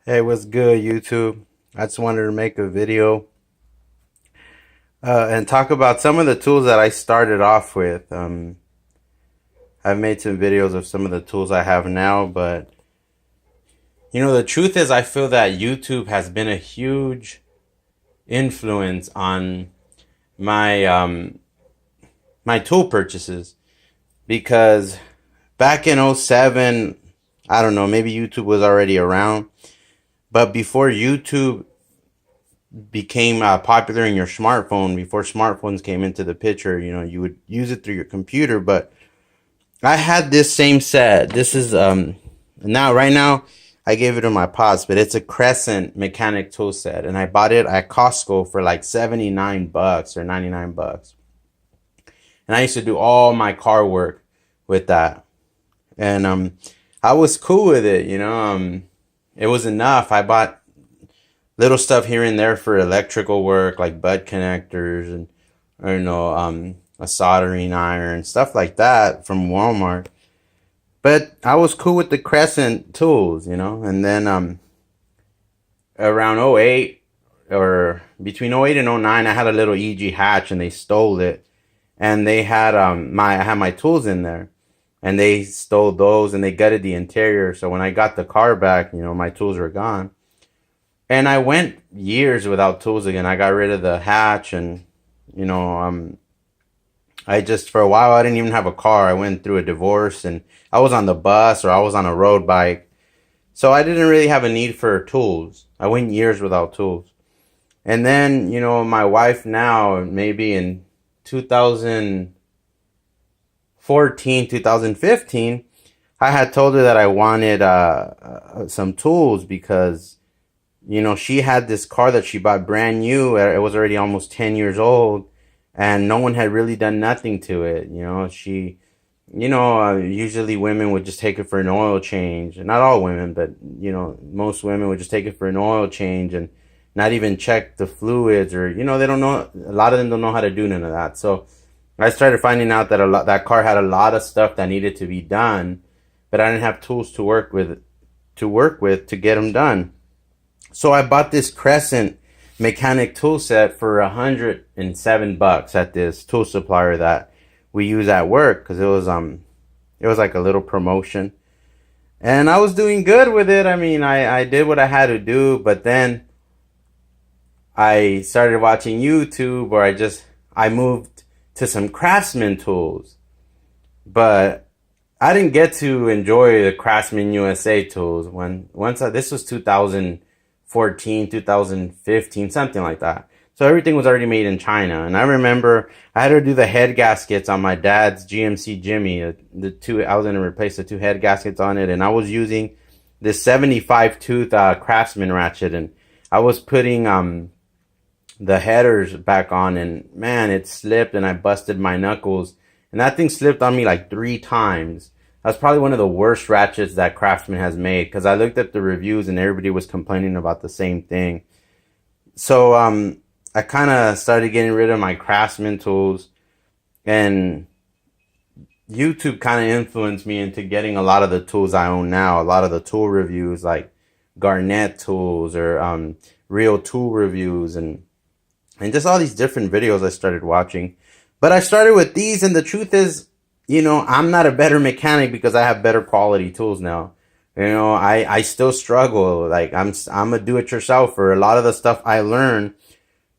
Hey, what's good, YouTube? I just wanted to make a video and talk about some of the tools that I started off with. I've made some videos of some of the tools I have now, but the truth is, I feel that YouTube has been a huge influence on my my tool purchases because back in '07, I don't know, maybe YouTube was already around, but before YouTube became popular in your smartphone, before smartphones came into the picture, you would use it through your computer. But I had this same set. This is now right now I gave it to my pops, but it's a Crescent mechanic tool set, and I bought it at Costco for like $79 or $99. And I used to do all my car work with that, and I was cool with it. It was enough. I bought little stuff here and there for electrical work, like bud connectors and a soldering iron, stuff like that from Walmart. But I was cool with the Crescent tools. And then around '08 or between '08 and '09, I had a little EG hatch and they stole it. And they had I had my tools in there. And they stole those and they gutted the interior. So when I got the car back, my tools were gone. And I went years without tools again. I got rid of the hatch, and you know, um, I just for a while I didn't even have a car. I went through a divorce, and I was on the bus or I was on a road bike, so I didn't really have a need for tools. I went years without tools, and then my wife now, maybe in 2014, 2015, I had told her that I wanted some tools because she had this car that she bought brand new. It was already almost 10 years old, and no one had really done nothing to it. Usually women would just take it for an oil change. Not all women, but, most women would just take it for an oil change and not even check the fluids, or, they don't know, a lot of them don't know how to do none of that. So I started finding out that that car had a lot of stuff that needed to be done, but I didn't have tools to get them done. So I bought this Crescent mechanic tool set for $107 at this tool supplier that we use at work because it was like a little promotion, and I was doing good with it. I mean, I did what I had to do, but then I started watching YouTube, or I moved to some Craftsman tools, but I didn't get to enjoy the Craftsman USA tools this was 2014, 2015, something like that. So everything was already made in China. And I remember I had to do the head gaskets on my dad's GMC Jimmy. I was going to replace the two head gaskets on it. And I was using this 75 tooth Craftsman ratchet. And I was putting the headers back on. And man, it slipped and I busted my knuckles. And that thing slipped on me like 3 times. That's probably one of the worst ratchets that Craftsman has made, because I looked at the reviews and everybody was complaining about the same thing. So I kind of started getting rid of my Craftsman tools, and YouTube kind of influenced me into getting a lot of the tools I own now. A lot of the tool reviews, like Garnett tools or Real Tool reviews, and just all these different videos I started watching. But I started with these, and the truth is, I'm not a better mechanic because I have better quality tools now. I still struggle. Like I'm a do-it-yourselfer. A lot of the stuff I learned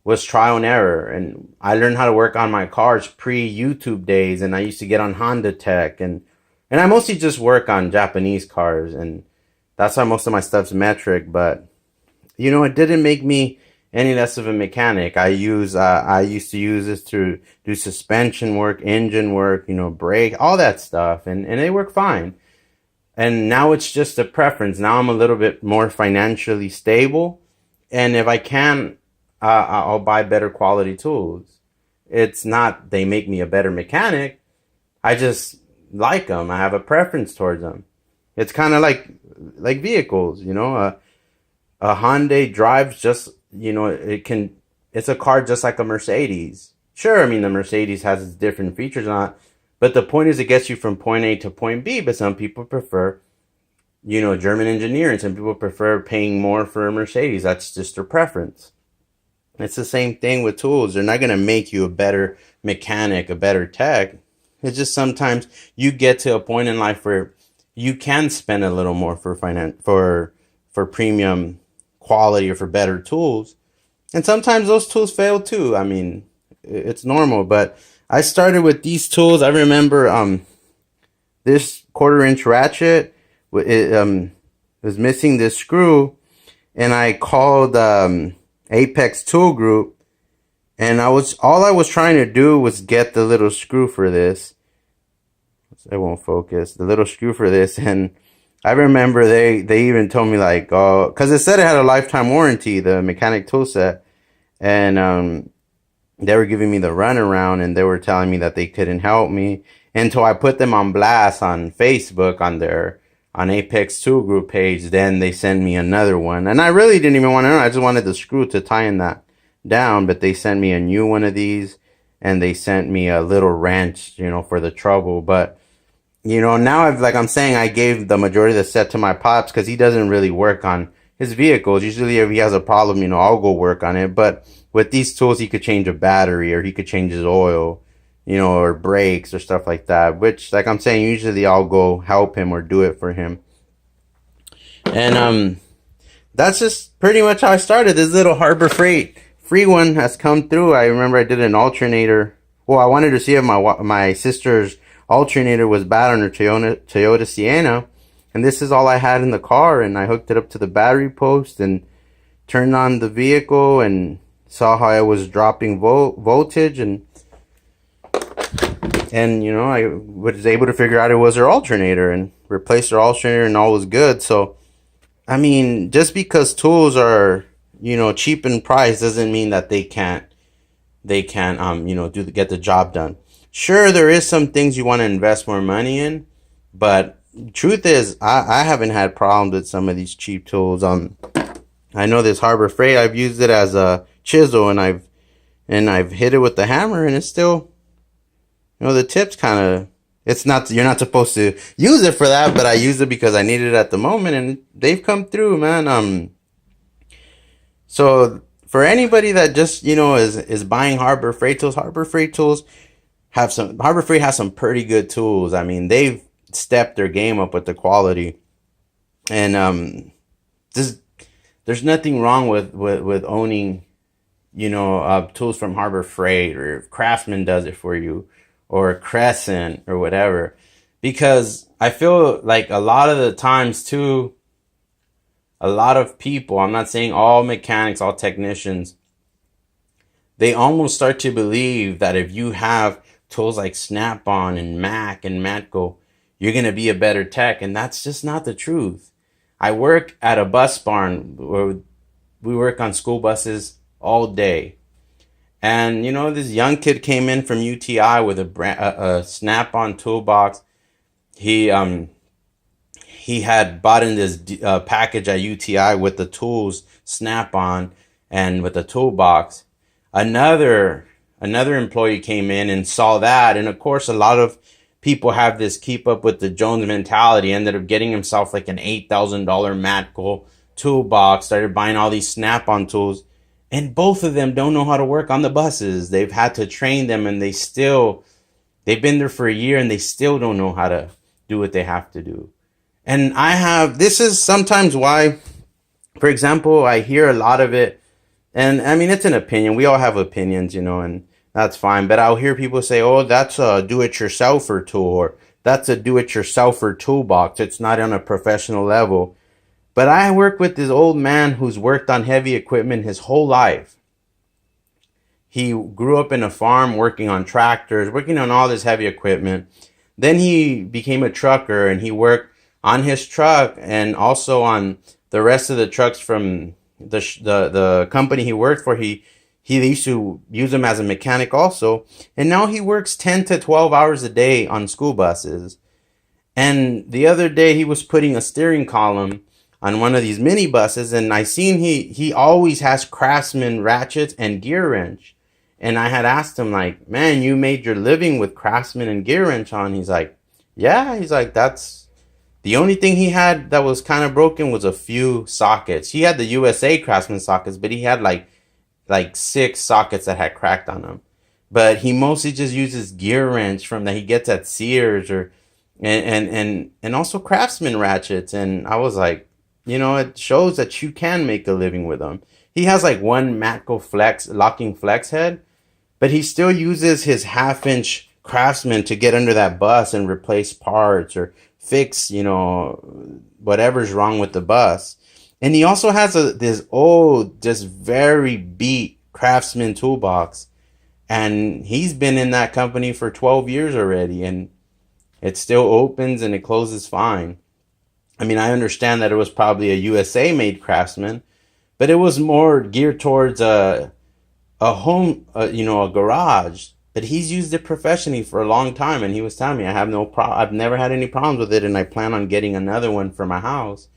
was trial and error, and I learned how to work on my cars pre-YouTube days, and I used to get on Honda Tech, and I mostly just work on Japanese cars, and that's why most of my stuff's metric. But it didn't make me any less of a mechanic. I used to use this to do suspension work, engine work, brake, all that stuff, and they work fine. And now it's just a preference. Now I'm a little bit more financially stable, and if I can, I'll buy better quality tools. It's not they make me a better mechanic. I just like them. I have a preference towards them. It's kind of like vehicles, a Hyundai drives just, it's a car just like a Mercedes. Sure, I mean, the Mercedes has its different features on it, but the point is it gets you from point A to point B, but some people prefer German engineering. Some people prefer paying more for a Mercedes. That's just their preference. It's the same thing with tools. They're not going to make you a better mechanic, a better tech. It's just sometimes you get to a point in life where you can spend a little more for for premium quality or for better tools. And sometimes those tools fail too. I mean, it's normal, but I started with these tools. I remember this 1/4 inch ratchet was missing this screw, and I called Apex Tool Group, and all I was trying to do was get the little screw for this. It won't focus. The little screw for this, and I remember they even told me like, oh, because it said it had a lifetime warranty, the mechanic tool set, and they were giving me the runaround, and they were telling me that they couldn't help me until I put them on blast on Facebook on Apex Tool Group page. Then they send me another one, and I really didn't even want to know. I just wanted the screw to tie in that down, but they sent me a new one of these, and they sent me a little wrench, for the trouble. But now like I'm saying, I gave the majority of the set to my pops because he doesn't really work on his vehicles. Usually, if he has a problem, I'll go work on it. But with these tools, he could change a battery, or he could change his oil, or brakes or stuff like that. Which, like I'm saying, usually I'll go help him or do it for him. And that's just pretty much how I started. This little Harbor Freight free one has come through. I remember I did an alternator. Well, I wanted to see if my sister's alternator was bad on her Toyota Sienna, and this is all I had in the car, and I hooked it up to the battery post and turned on the vehicle and saw how I was dropping voltage, and I was able to figure out it was her alternator and replaced her alternator, and all was good. So I mean, just because tools are cheap in price doesn't mean that they can't get the job done. Sure, there is some things you want to invest more money in, but truth is, I haven't had problems with some of these cheap tools. I know this Harbor Freight, I've used it as a chisel, and I've hit it with the hammer, and it's still, the tip's kind of, you're not supposed to use it for that, but I use it because I need it at the moment, and they've come through, man. So for anybody that just, is buying Harbor Freight tools, Harbor Freight has some pretty good tools. I mean, they've stepped their game up with the quality, and there's nothing wrong with owning, tools from Harbor Freight, or if Craftsman does it for you, or Crescent, or whatever, because I feel like a lot of the times too, a lot of people, I'm not saying all mechanics, all technicians, they almost start to believe that if you have tools like Snap-on and Mac and Matco, you're going to be a better tech. And that's just not the truth. I work at a bus barn where we work on school buses all day. And, this young kid came in from UTI with a Snap-on toolbox. He had bought in this package at UTI with the tools Snap-on and with the toolbox. Another employee came in and saw that, and of course a lot of people have this keep up with the Jones mentality, ended up getting himself like an $8,000 Matco toolbox, started buying all these Snap-on tools, and both of them don't know how to work on the buses. They've had to train them, and they've been there for a year, and they still don't know how to do what they have to do. And this is sometimes why, for example, I hear a lot of it. And I mean, it's an opinion. We all have opinions, and that's fine. But I'll hear people say, oh, that's a do-it-yourselfer tool, or that's a do-it-yourselfer toolbox. It's not on a professional level. But I work with this old man who's worked on heavy equipment his whole life. He grew up in a farm working on tractors, working on all this heavy equipment. Then he became a trucker, and he worked on his truck and also on the rest of the trucks from the company he worked for. He used to use them as a mechanic also, and now he works 10 to 12 hours a day on school buses. And the other day he was putting a steering column on one of these mini buses, and I seen he always has Craftsman ratchets and gear wrench. And I had asked him, like, man, you made your living with Craftsman and gear wrench on? He's like, yeah. He's like, that's The only thing he had that was kind of broken was a few sockets. He had the USA Craftsman sockets, but he had like six sockets that had cracked on them. But he mostly just uses gear wrench from that he gets at Sears or and also Craftsman ratchets. And I was like, it shows that you can make a living with them. He has like one Matco Flex locking flex head, but he still uses his half-inch Craftsman to get under that bus and replace parts or fix, whatever's wrong with the bus. And he also has this old, just very beat Craftsman toolbox. And he's been in that company for 12 years already, and it still opens and it closes fine. I mean, I understand that it was probably a USA made Craftsman, but it was more geared towards a home, a garage. But he's used it professionally for a long time, and he was telling me I've never had any problems with it, and I plan on getting another one for my house.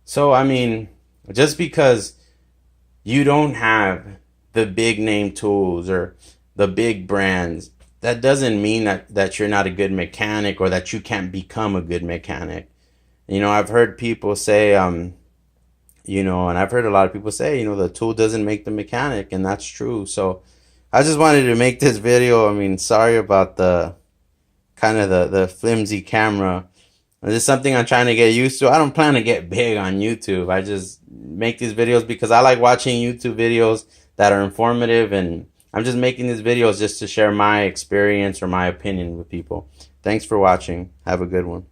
So I mean, just because you don't have the big name tools or the big brands, that doesn't mean that you're not a good mechanic or that you can't become a good mechanic. I've heard people say, and I've heard a lot of people say, the tool doesn't make the mechanic, and that's true. So I just wanted to make this video. I mean, sorry about the kind of the flimsy camera. This is something I'm trying to get used to. I don't plan to get big on YouTube. I just make these videos because I like watching YouTube videos that are informative, and I'm just making these videos just to share my experience or my opinion with people. Thanks for watching. Have a good one.